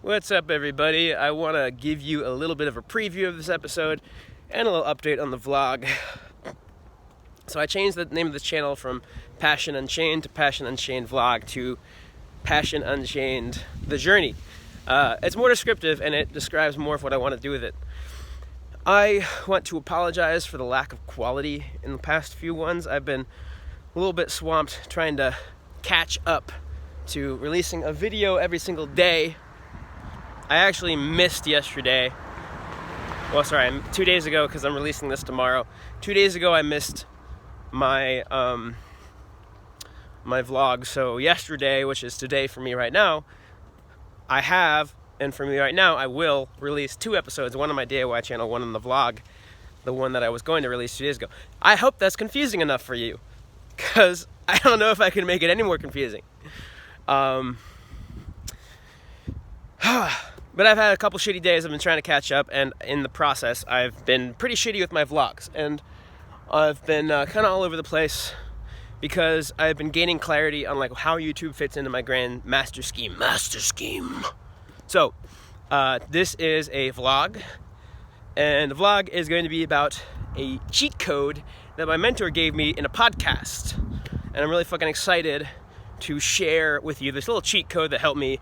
What's up, everybody? I want to give you a little bit of a preview of this episode and a little update on the vlog. So I changed the name of this channel from Passion Unchained to Passion Unchained Vlog to Passion Unchained The Journey. It's more descriptive and it describes more of what I want to do with it. I want to apologize for the lack of quality in the past few ones. I've been a little bit swamped trying to catch up to releasing a video every single day. I actually missed yesterday. Well, sorry, 2 days ago, because I'm releasing this tomorrow. 2 days ago, I missed my my vlog. So yesterday, which is today for me right now, I have, and for me right now, I will release 2 episodes. One on my DIY channel, one on the vlog, the one that I was going to release 2 days ago. I hope that's confusing enough for you, because I don't know if I can make it any more confusing. But I've had a couple shitty days. I've been trying to catch up, and in the process, I've been pretty shitty with my vlogs. And I've been kind of all over the place because I've been gaining clarity on like how YouTube fits into my grand master scheme. So, this is a vlog, and the vlog is going to be about a cheat code that my mentor gave me in a podcast. And I'm really fucking excited to share with you this little cheat code that helped me.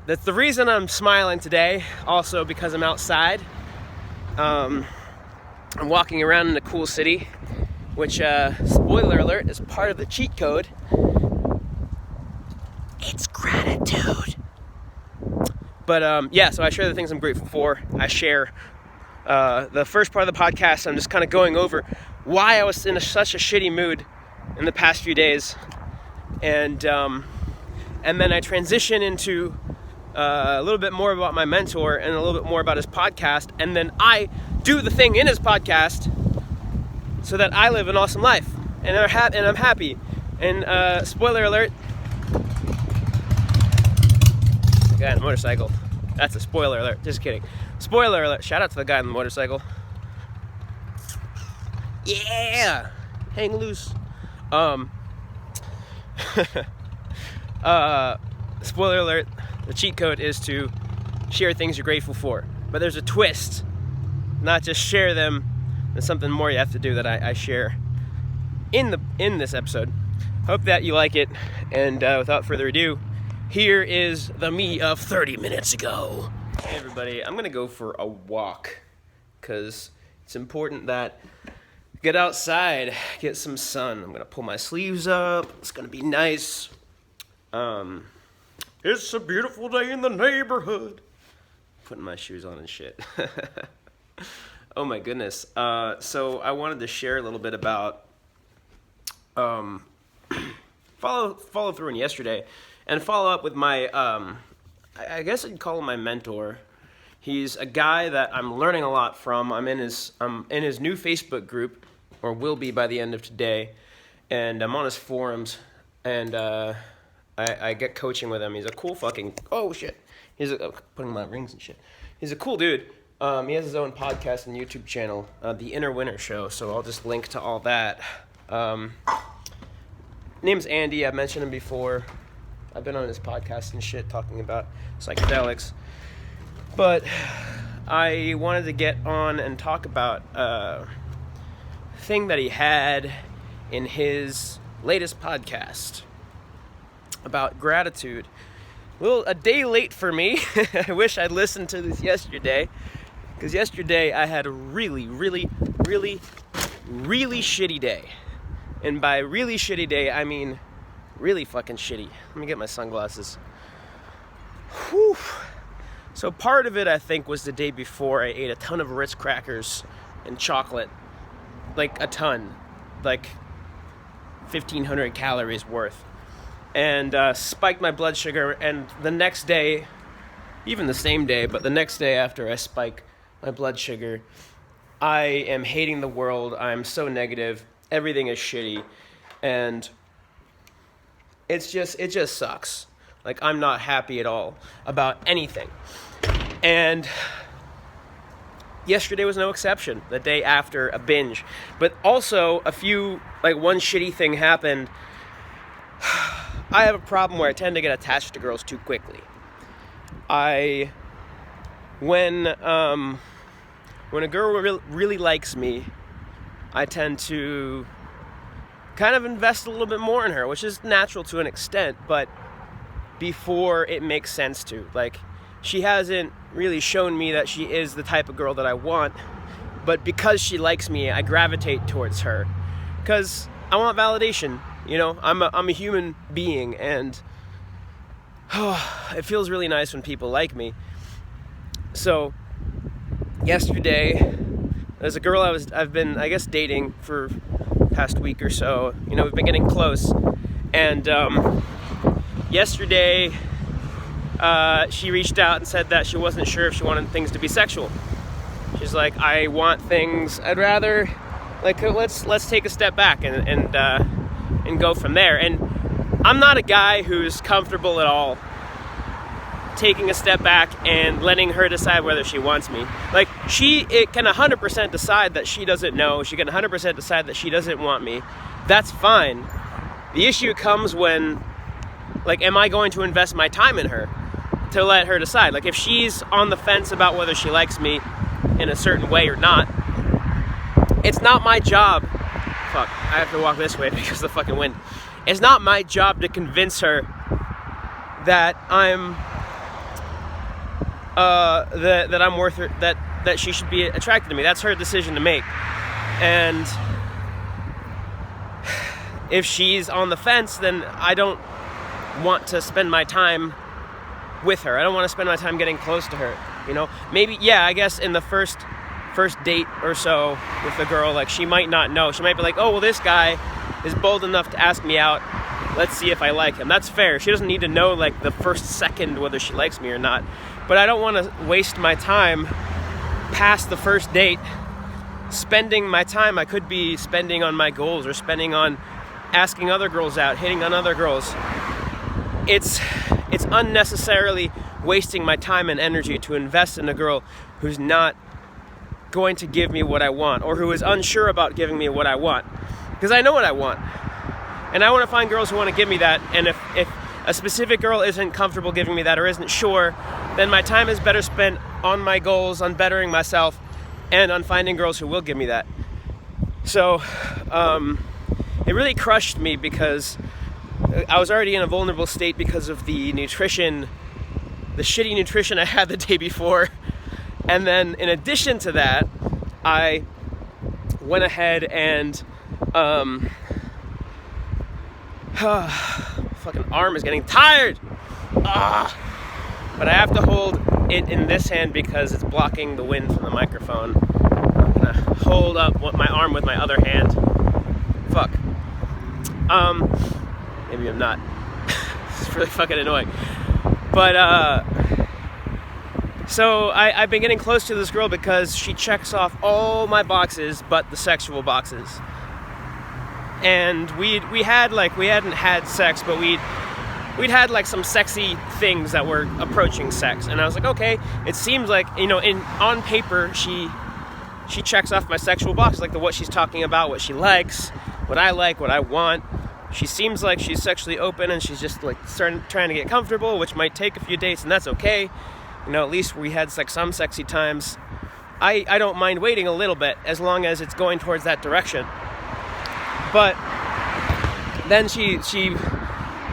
That's the reason I'm smiling today, also because I'm outside. I'm walking around in a cool city, which, spoiler alert, is part of the cheat code. It's gratitude. But, yeah, so I share the things I'm grateful for. I share the first part of the podcast. I'm just kind of going over why I was in such a shitty mood in the past few days. And then I transition into a little bit more about my mentor and a little bit more about his podcast, and then I do the thing in his podcast so that I live an awesome life, and I'm happy. And spoiler alert, the guy on the motorcycle. That's a spoiler alert. Just kidding. Spoiler alert. Shout out to the guy on the motorcycle. Yeah, hang loose. Spoiler alert. The cheat code is to share things you're grateful for. But there's a twist. Not just share them. There's something more you have to do that I share in this episode. Hope that you like it. And without further ado, here is the me of 30 minutes ago. Hey everybody, I'm going to go for a walk. Because it's important that I get outside, get some sun. I'm going to pull my sleeves up. It's going to be nice. It's a beautiful day in the neighborhood. Putting my shoes on and shit. Oh my goodness. So I wanted to share a little bit about follow through on yesterday and follow up with my I guess I'd call him my mentor. He's a guy that I'm learning a lot from. I'm in his new Facebook group, or will be by the end of today, and I'm on his forums, and I get coaching with him. He's a cool fucking... Oh, shit. Putting my rings and shit. He's a cool dude. He has his own podcast and YouTube channel, The Inner Winner Show, so I'll just link to all that. Name's Andy. I've mentioned him before. I've been on his podcast and shit talking about psychedelics. But I wanted to get on and talk about a thing that he had in his latest podcast about gratitude. Well, a day late for me. I wish I'd listened to this yesterday, because yesterday I had a really shitty day. And by really shitty day, I mean really fucking shitty. Let me get my sunglasses. Whew. So part of it, I think, was the day before I ate a ton of Ritz crackers and chocolate. Like a ton. Like 1,500 calories worth. And spiked my blood sugar, and the next day, even the same day, but the next day after I spike my blood sugar, I am hating the world. I'm so negative. Everything is shitty, and it just sucks. Like, I'm not happy at all about anything. And yesterday was no exception, the day after a binge. But also, one shitty thing happened. I have a problem where I tend to get attached to girls too quickly. when a girl really likes me, I tend to kind of invest a little bit more in her, which is natural to an extent, but before it makes sense to. Like, she hasn't really shown me that she is the type of girl that I want, but because she likes me, I gravitate towards her. Because I want validation, you know? I'm a human being, and it feels really nice when people like me. So, yesterday, there's a girl I've been, I guess, dating for the past week or so. You know, we've been getting close. And yesterday, she reached out and said that she wasn't sure if she wanted things to be sexual. She's like, I want things, I'd rather, like, let's take a step back and go from there. And I'm not a guy who's comfortable at all taking a step back and letting her decide whether she wants me. Like, it can 100% decide that she doesn't know. She can 100% decide that she doesn't want me. That's fine. The issue comes when, like, am I going to invest my time in her to let her decide? Like, if she's on the fence about whether she likes me in a certain way or not, it's not my job. Fuck, I have to walk this way because of the fucking wind. It's not my job to convince her that I'm that I'm worth her, that she should be attracted to me. That's her decision to make. And if she's on the fence, then I don't want to spend my time with her. I don't want to spend my time getting close to her, you know? Maybe, yeah, I guess in the first date or so with the girl, like, she might not know. She might be like, oh, well, this guy is bold enough to ask me out. Let's see if I like him. That's fair. She doesn't need to know, like, the first second whether she likes me or not. But I don't want to waste my time past the first date spending my time I could be spending on my goals or spending on asking other girls out, hitting on other girls. It's unnecessarily wasting my time and energy to invest in a girl who's not going to give me what I want, or who is unsure about giving me what I want. Because I know what I want. And I want to find girls who want to give me that. And if a specific girl isn't comfortable giving me that or isn't sure, then my time is better spent on my goals, on bettering myself, and on finding girls who will give me that. So, it really crushed me because I was already in a vulnerable state because of the shitty nutrition I had the day before. And then in addition to that, I went ahead and fucking arm is getting tired. But I have to hold it in this hand because it's blocking the wind from the microphone. I'm gonna hold up my arm with my other hand. Fuck. Maybe I'm not. It's really fucking annoying. But so I've been getting close to this girl because she checks off all my boxes but the sexual boxes. And we hadn't had sex, but we'd had like some sexy things that were approaching sex. And I was like, okay, it seems like, you know, on paper she checks off my sexual box, like what she's talking about, what she likes, what I like, what I want. She seems like she's sexually open and she's just like trying to get comfortable, which might take a few dates, and that's okay. You know, at least we had like some sexy times. I don't mind waiting a little bit as long as it's going towards that direction. But then she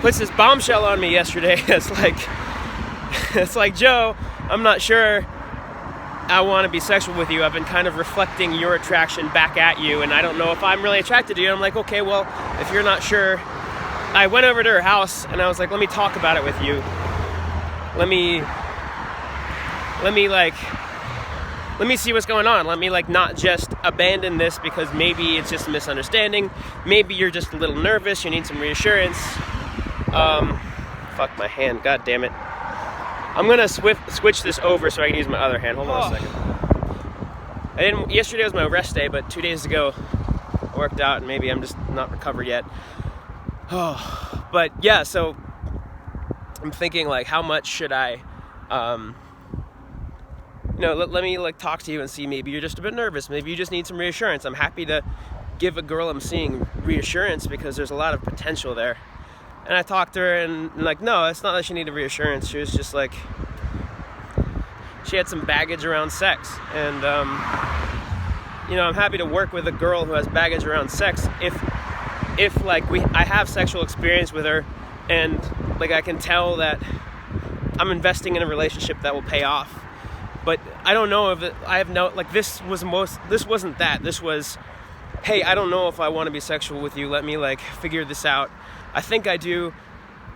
puts this bombshell on me yesterday. It's like, Joe, I'm not sure I want to be sexual with you. I've been kind of reflecting your attraction back at you, and I don't know if I'm really attracted to you. I'm like, okay, well, if you're not sure. I went over to her house and I was like, let me talk about it with you. Let me see what's going on. Let me not just abandon this because maybe it's just a misunderstanding. Maybe you're just a little nervous. You need some reassurance. Fuck my hand. God damn it. I'm gonna switch this over so I can use my other hand. Hold on a second. Yesterday was my rest day, but 2 days ago I worked out and maybe I'm just not recovered yet. But yeah, so I'm thinking how much should I, let me talk to you and see, maybe you're just a bit nervous. Maybe you just need some reassurance. I'm happy to give a girl I'm seeing reassurance because there's a lot of potential there. And I talked to her and no, it's not that she needed reassurance. She was just she had some baggage around sex. And, you know, I'm happy to work with a girl who has baggage around sex if like I have sexual experience with her, and like I can tell that I'm investing in a relationship that will pay off. But I don't know if I have no, like this wasn't that. This was, hey, I don't know if I want to be sexual with you. Let me like figure this out. I think I do,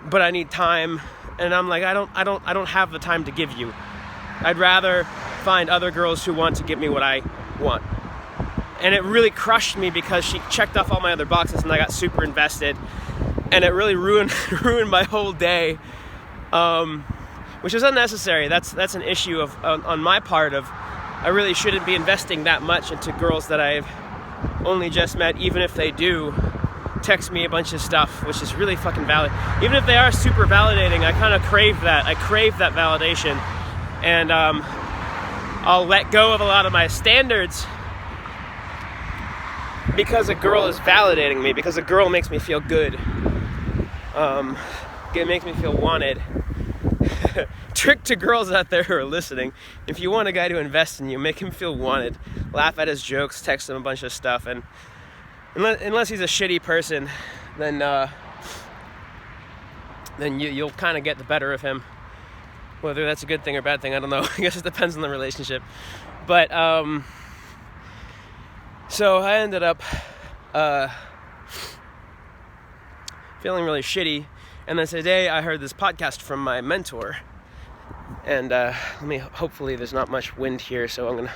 but I need time. And I'm like, I don't have the time to give you. I'd rather find other girls who want to give me what I want. And it really crushed me because she checked off all my other boxes and I got super invested. And it really ruined my whole day, which is unnecessary. That's an issue on my part of I really shouldn't be investing that much into girls that I've only just met, even if they do text me a bunch of stuff, which is really fucking valid. Even if they are super validating, I kind of crave that. I crave that validation. And I'll let go of a lot of my standards because a girl is validating me, because a girl makes me feel good. It makes me feel wanted. Trick to girls out there who are listening: if you want a guy to invest in you, make him feel wanted. Laugh at his jokes, text him a bunch of stuff, and unless he's a shitty person, then you'll kind of get the better of him. Whether that's a good thing or bad thing, I don't know. I guess it depends on the relationship. But so I ended up feeling really shitty, and then today I heard this podcast from my mentor. And hopefully there's not much wind here, so I'm gonna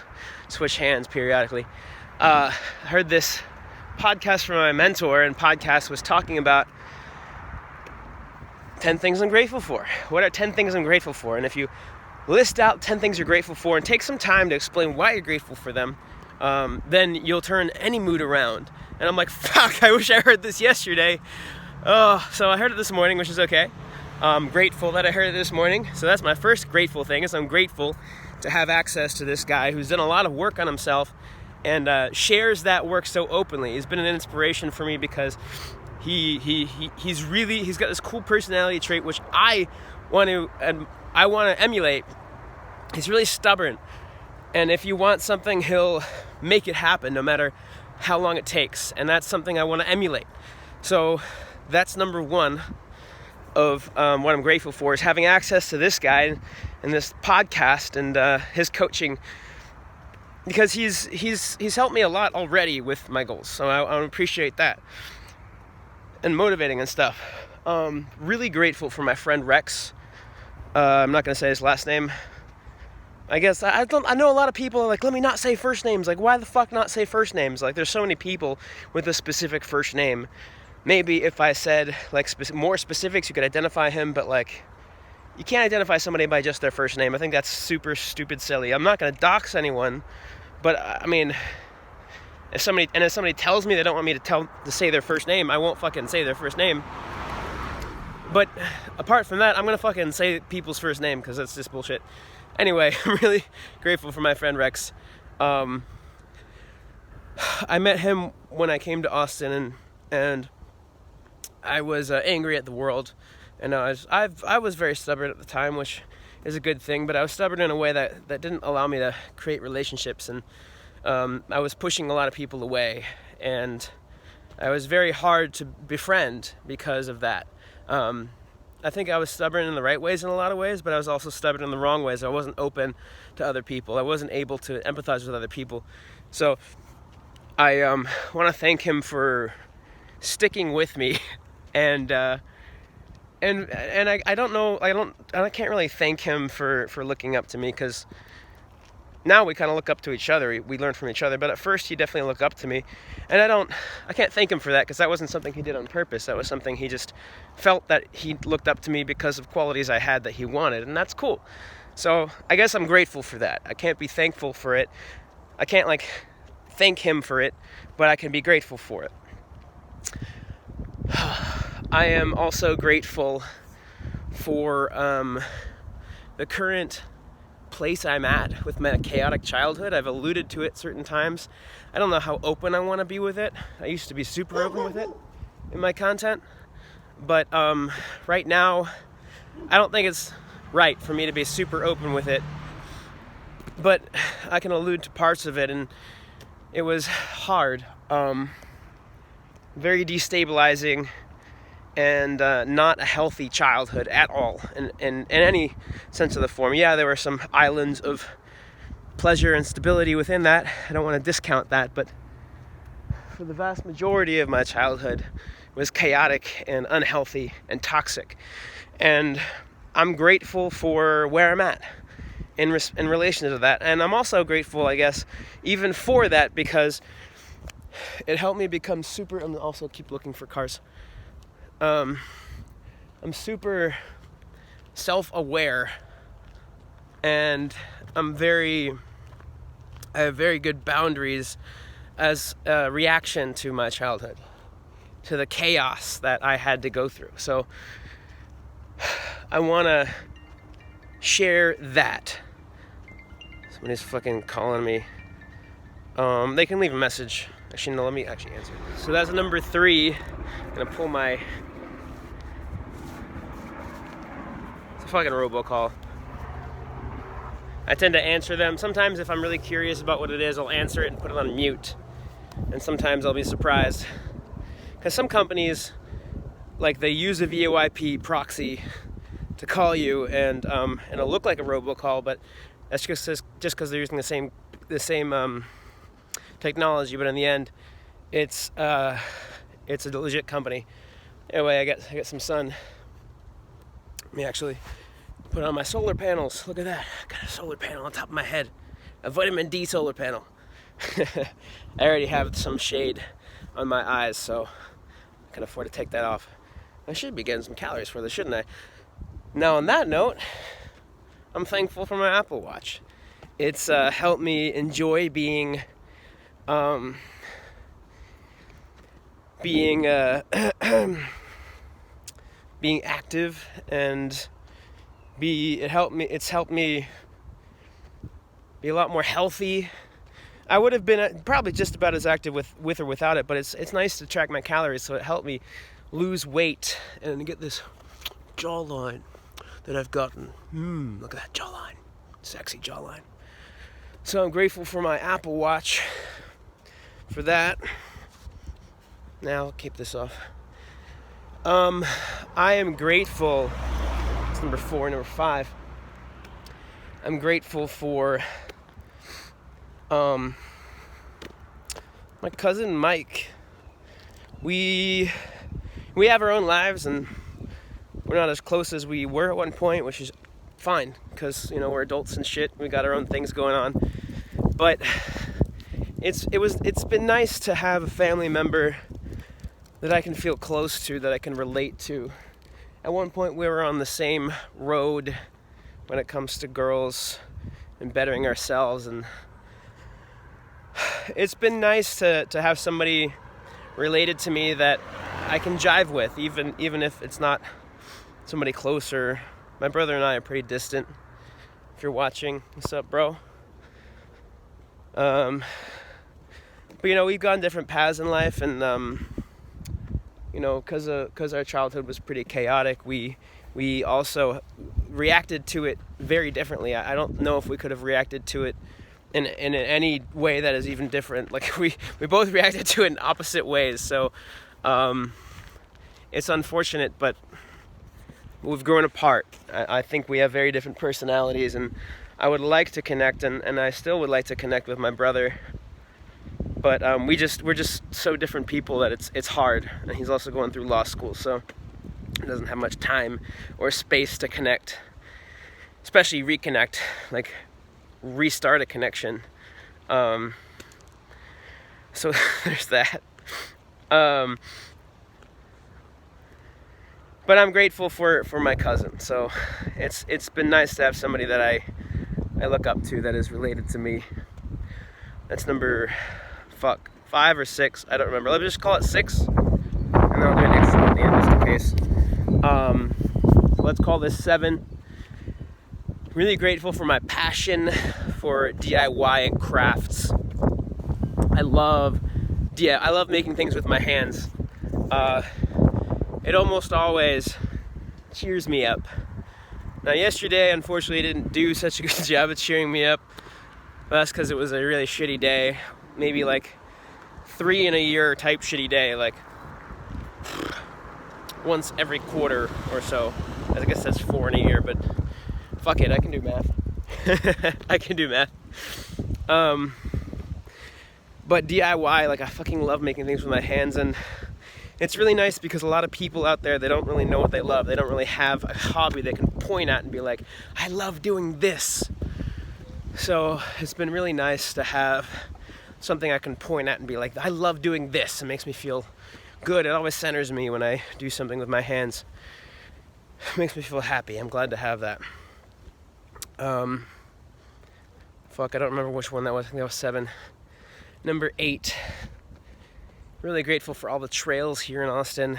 switch hands periodically. I heard this podcast from my mentor, and podcast was talking about 10 things I'm grateful for. What are 10 things I'm grateful for? And if you list out 10 things you're grateful for and take some time to explain why you're grateful for them, then you'll turn any mood around. And I'm like, fuck, I wish I heard this yesterday. Oh, so I heard it this morning, which is okay. I'm grateful that I heard it this morning. So that's my first grateful thing, is I'm grateful to have access to this guy who's done a lot of work on himself and shares that work so openly. He's been an inspiration for me because he's got this cool personality trait which I want to emulate. He's really stubborn, and if you want something, he'll make it happen no matter how long it takes, and that's something I want to emulate. So that's number one of what I'm grateful for, is having access to this guy and this podcast and his coaching, because he's helped me a lot already with my goals. So I appreciate that, and motivating and stuff. Really grateful for my friend Rex. I'm not gonna say his last name. I guess I know a lot of people are like, let me not say first names. Like, why the fuck not say first names? Like, there's so many people with a specific first name. Maybe if I said like more specifics, you could identify him, but like, you can't identify somebody by just their first name. I think that's super stupid silly. I'm not gonna dox anyone, but I mean, if somebody tells me they don't want me to say their first name, I won't fucking say their first name. But apart from that, I'm gonna fucking say people's first name, because that's just bullshit. Anyway, I'm really grateful for my friend Rex. I met him when I came to Austin, and I was angry at the world, and I was very stubborn at the time, which is a good thing. But I was stubborn in a way that didn't allow me to create relationships, and I was pushing a lot of people away, and I was very hard to befriend because of that. I think I was stubborn in the right ways in a lot of ways, but I was also stubborn in the wrong ways. I wasn't open to other people. I wasn't able to empathize with other people. So I want to thank him for sticking with me, and I don't know, I can't really thank him for looking up to me, because now we kind of look up to each other. We learn from each other, but at first he definitely looked up to me, and I can't thank him for that, because that wasn't something he did on purpose. That was something he just felt that he looked up to me because of qualities I had that he wanted, and that's cool. So I guess I'm grateful for that. I can't be thankful for it. I can't like thank him for it, but I can be grateful for it. I am also grateful for the current place I'm at with my chaotic childhood. I've alluded to it certain times. I don't know how open I want to be with it. I used to be super open with it in my content, but right now I don't think it's right for me to be super open with it, but I can allude to parts of it, and it was hard, very destabilizing, and not a healthy childhood at all, in any sense of the form. Yeah, there were some islands of pleasure and stability within that. I don't want to discount that, but for the vast majority of my childhood, it was chaotic and unhealthy and toxic. And I'm grateful for where I'm at in relation to that. And I'm also grateful, I guess, even for that, because it helped me become super. I'm also keep looking for cars. I'm super self-aware, and I have very good boundaries as a reaction to my childhood, to the chaos that I had to go through. So I want to share that. Somebody's fucking calling me. They can leave a message. Actually, no, let me actually answer. So that's number 3. I'm gonna pull my... It's a fucking robocall. I tend to answer them. Sometimes if I'm really curious about what it is, I'll answer it and put it on mute. And sometimes I'll be surprised. Because some companies, like, they use a VoIP proxy to call you, and it'll look like a robocall, but that's just because they're using the same technology. But in the end, it's a legit company. Anyway, I got some sun. Let me actually put on my solar panels. Look at that. I got a solar panel on top of my head. A vitamin D solar panel. I already have some shade on my eyes, so I can afford to take that off. I should be getting some calories for this, shouldn't I? Now, on that note, I'm thankful for my Apple Watch. It's helped me enjoy being active, and it's helped me be a lot more healthy. I would have been probably just about as active with or without it, but it's nice to track my calories, so it helped me lose weight and get this jawline that I've gotten. Look at that jawline. Sexy jawline. So I'm grateful for my Apple Watch for that. Now I'll keep this off. I am grateful. It's number 4, number 5. I'm grateful for my cousin Mike. We have our own lives, and we're not as close as we were at one point, which is fine, because we're adults and shit. We got our own things going on. But it's been nice to have a family member that I can feel close to, that I can relate to. At one point, we were on the same road when it comes to girls and bettering ourselves, and it's been nice to have somebody related to me that I can jive with, even if it's not somebody closer. My brother and I are pretty distant. If you're watching, what's up, bro? But we've gone different paths in life, and because our childhood was pretty chaotic, we also reacted to it very differently. I don't know if we could have reacted to it in any way that is even different. Like, we both reacted to it in opposite ways. So it's unfortunate, but we've grown apart. I think we have very different personalities, and I would like to connect, and I still would like to connect with my brother. But we're just so different people that it's hard. And he's also going through law school, so he doesn't have much time or space to connect, especially reconnect, like restart a connection. So there's that. But I'm grateful for my cousin. So it's been nice to have somebody that I look up to, that is related to me. That's number 5 or 6, I don't remember. Let me just call it 6, and then I'll do an extra at the end just in case. So let's call this 7. Really grateful for my passion for DIY and crafts. I love making things with my hands. It almost always cheers me up. Now, yesterday, unfortunately, didn't do such a good job of cheering me up. But that's because it was a really shitty day. Maybe like 3 in a year type shitty day, like once every quarter or so. I guess that's 4 in a year, but fuck it, I can do math. I can do math. But DIY, like I fucking love making things with my hands, and it's really nice because a lot of people out there, they don't really know what they love. They don't really have a hobby they can point at and be like, I love doing this. So it's been really nice to have something I can point at and be like, I love doing this. It makes me feel good. It always centers me when I do something with my hands. It makes me feel happy. I'm glad to have that. Fuck, I don't remember which one that was. I think that was 7. Number 8. Really grateful for all the trails here in Austin.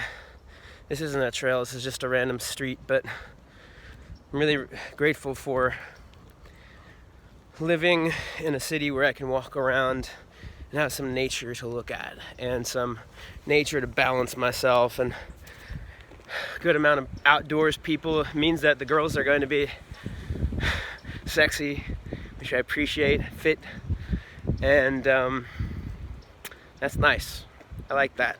This isn't a trail, this is just a random street, but I'm really grateful for living in a city where I can walk around and have some nature to look at and some nature to balance myself, and a good amount of outdoors people means that the girls are going to be sexy, which I appreciate, fit, and that's nice. I like that.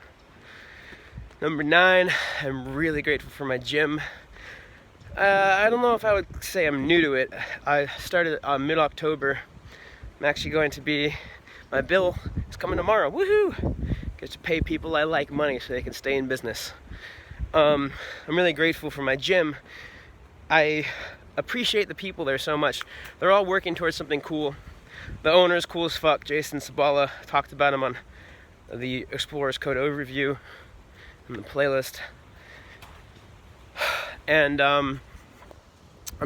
Number 9, I'm really grateful for my gym. I don't know if I would say I'm new to it. I started mid-October. I'm actually going to be, my bill is coming tomorrow. Woohoo! Get to pay people I like money so they can stay in business. I'm really grateful for my gym. I appreciate the people there so much. They're all working towards something cool. The owner's cool as fuck, Jason Sabala. Talked about him on the Explorer's Code overview in the playlist. And I'm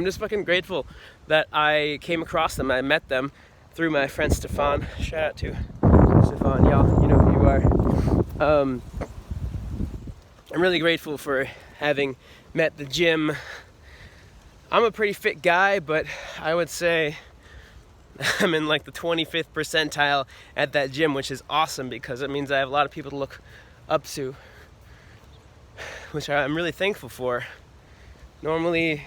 just fucking grateful that I came across them. I met them through my friend Stefan. Shout out to Stefan, y'all, you know who you are. I'm really grateful for having met the gym. I'm a pretty fit guy, but I would say I'm in like the 25th percentile at that gym, which is awesome because it means I have a lot of people to look up to, which I'm really thankful for. Normally,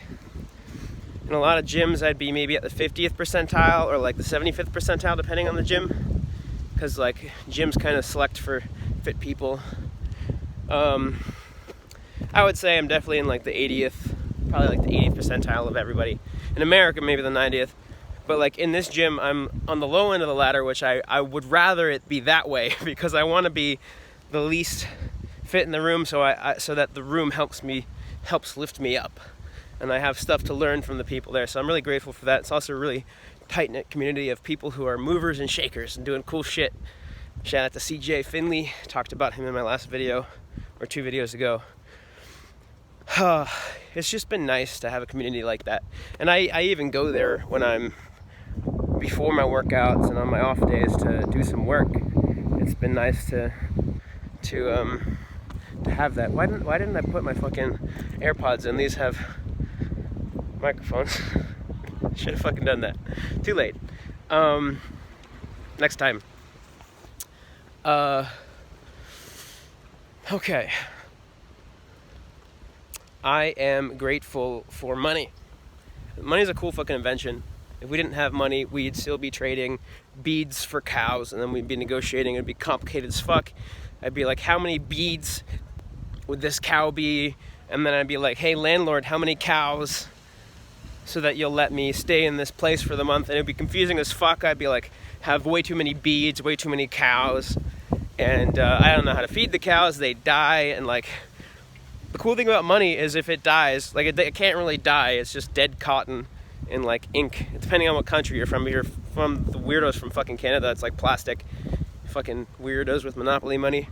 in a lot of gyms, I'd be maybe at the 50th percentile or like the 75th percentile, depending on the gym, because like gyms kind of select for fit people. I would say I'm definitely in like the 80th, probably like the 80th percentile of everybody. In America, maybe the 90th. But like in this gym, I'm on the low end of the ladder, which I would rather it be that way because I want to be the least fit in the room, so that the room helps lift me up, and I have stuff to learn from the people there. So I'm really grateful for that. It's also a really tight-knit community of people who are movers and shakers and doing cool shit. Shout out to CJ Finley. Talked about him in my last video or 2 videos ago. It's just been nice to have a community like that, and I even go there when I'm before my workouts and on my off days to do some work. It's been nice to have that. Why didn't I put my fucking AirPods in? These have microphones. Should have fucking done that. Too late. Next time. Okay. I am grateful for money. Money's a cool fucking invention. If we didn't have money, we'd still be trading beads for cows, and then we'd be negotiating. It'd be complicated as fuck. I'd be like, how many beads would this cow be? And then I'd be like, hey landlord, how many cows so that you'll let me stay in this place for the month? And it'd be confusing as fuck. I'd be like, have way too many beads, way too many cows, and I don't know how to feed the cows. They die, and like, the cool thing about money is if it dies, like it can't really die. It's just dead cotton in like ink, depending on what country you're from. If you're from the weirdos from fucking Canada, it's like plastic. Fucking weirdos with monopoly money.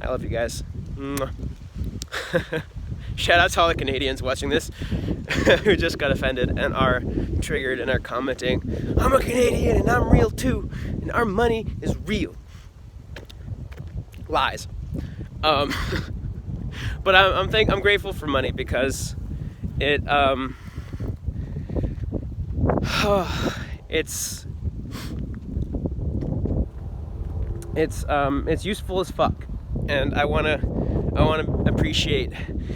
I love you guys. Shout out to all the Canadians watching this who just got offended and are triggered and are commenting, I'm a Canadian and I'm real too, and our money is real. Lies. But I'm grateful for money because it it's useful as fuck, and I wanna appreciate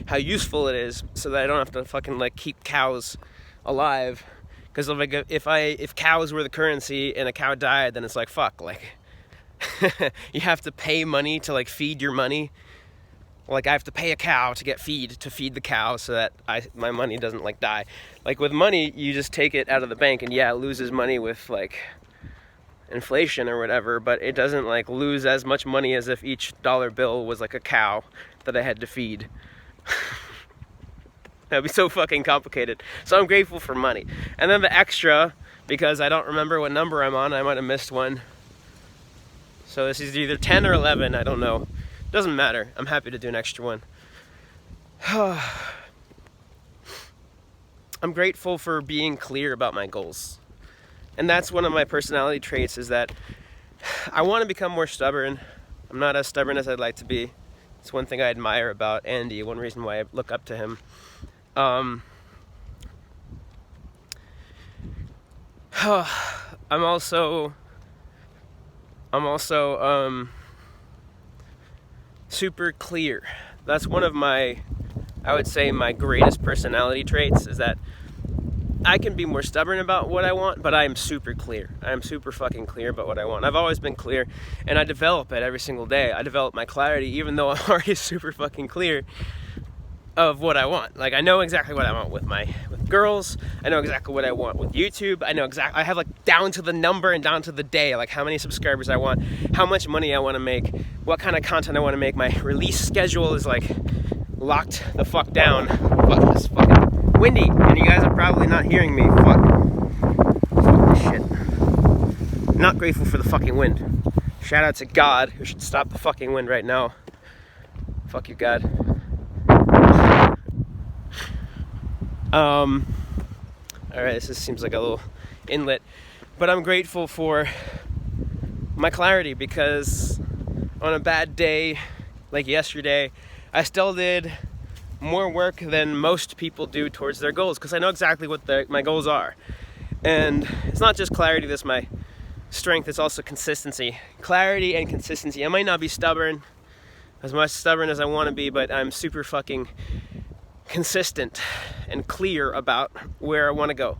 how useful it is, so that I don't have to fucking like keep cows alive, Because like if cows were the currency and a cow died, then it's like fuck, like you have to pay money to like feed your money. Like I have to pay a cow to feed the cow so that my money doesn't like die. Like with money, you just take it out of the bank and yeah, it loses money with like inflation or whatever, but it doesn't like lose as much money as if each dollar bill was like a cow that I had to feed. That'd be so fucking complicated. So I'm grateful for money. And then the extra, because I don't remember what number I'm on, I might have missed one. So this is either 10 or 11, I don't know. Doesn't matter. I'm happy to do an extra one. I'm grateful for being clear about my goals. And that's one of my personality traits, is that I want to become more stubborn. I'm not as stubborn as I'd like to be. It's one thing I admire about Andy, one reason why I look up to him. I'm also super clear. That's one of my, I would say, my greatest personality traits, is that I can be more stubborn about what I want, but I am super clear. I am super fucking clear about what I want. I've always been clear, and I develop it every single day. I develop my clarity, even though I'm already super fucking clear of what I want. Like I know exactly what I want with girls. I know exactly what I want with YouTube. I have like down to the number and down to the day, like how many subscribers I want, how much money I want to make, what kind of content I want to make. My release schedule is like locked the fuck down. Fuck, this fucking windy, and you guys are probably not hearing me. Fuck this shit. I'm not grateful for the fucking wind. Shout out to God, who should stop the fucking wind right now. Fuck you, God. Alright, this just seems like a little inlet, but I'm grateful for my clarity, because on a bad day like yesterday, I still did more work than most people do towards their goals, because I know exactly what my goals are. And it's not just clarity that's my strength, it's also consistency. Clarity and consistency. I might not be stubborn, as much stubborn as I want to be, but I'm super fucking consistent and clear about where I want to go,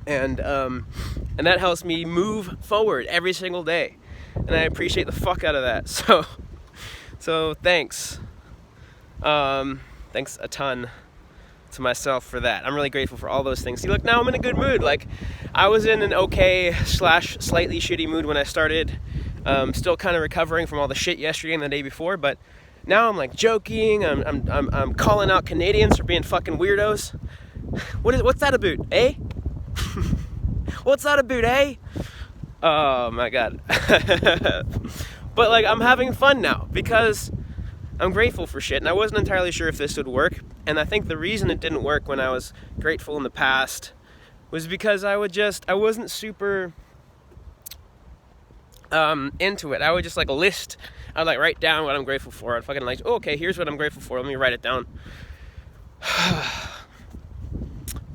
and that helps me move forward every single day, and I appreciate the fuck out of that. So thanks a ton to myself for that. I'm really grateful for all those things. See, look, now I'm in a good mood. Like I was in an okay / slightly shitty mood when I started. Still kind of recovering from all the shit yesterday and the day before, but now I'm like joking. I'm calling out Canadians for being fucking weirdos. What's that about, eh? What's that about, eh? Oh my god. But like I'm having fun now because I'm grateful for shit, and I wasn't entirely sure if this would work. And I think the reason it didn't work when I was grateful in the past was because I wasn't super into it. I would just like I'd like write down what I'm grateful for. I'd fucking like, oh, okay, here's what I'm grateful for. Let me write it down.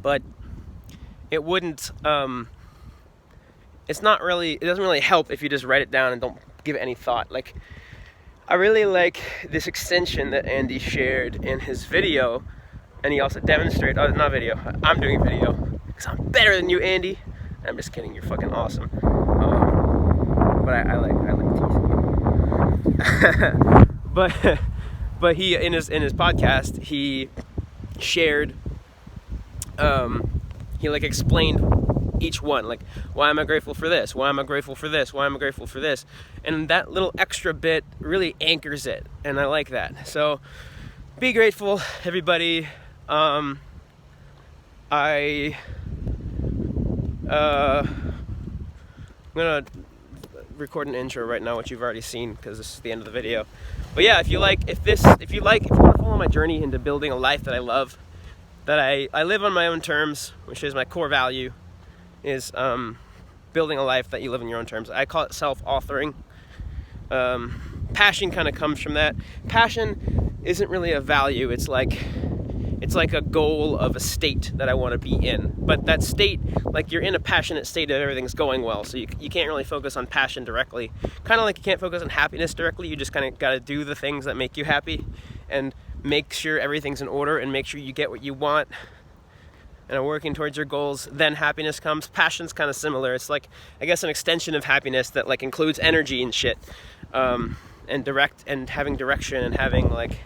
But it wouldn't, it doesn't really help if you just write it down and don't give it any thought. Like, I really like this extension that Andy shared in his video, and he also demonstrated, not video, I'm doing video, because I'm better than you, Andy. I'm just kidding, you're fucking awesome. But I like teasing. but he in his podcast he shared he like explained each one, like why am I grateful for this, why am I grateful for this, why am I grateful for this, and that little extra bit really anchors it, and I like that. So be grateful, everybody. I'm gonna record an intro right now, which you've already seen because this is the end of the video. But yeah, if you want to follow my journey into building a life that I love, that I live on my own terms, which is my core value, is building a life that you live on your own terms. I call it self-authoring. Passion kind of comes from that. Passion isn't really a value. It's like a goal of a state that I want to be in. But that state, like you're in a passionate state of everything's going well, so you can't really focus on passion directly. Kind of like you can't focus on happiness directly. You just kind of got to do the things that make you happy and make sure everything's in order and make sure you get what you want and are working towards your goals, then happiness comes. Passion's kind of similar. It's like, I guess, an extension of happiness that like includes energy and shit, and having direction and having like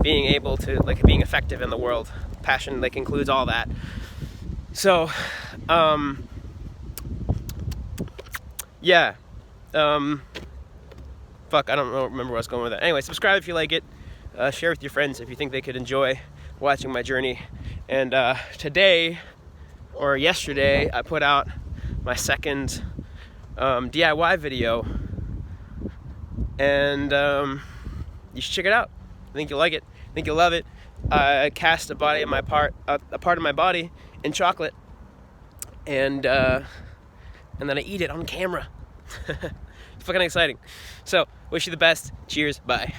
being able to like being effective in the world. Passion like includes all that. So, yeah. Fuck, I don't remember where I was going with that. Anyway, subscribe if you like it. Share with your friends if you think they could enjoy watching my journey. And today, or yesterday, I put out my second DIY video. And you should check it out. I think you'll like it. I think you'll love it. I cast a part of my body in chocolate. And then I eat it on camera. It's fucking exciting. So, wish you the best. Cheers. Bye.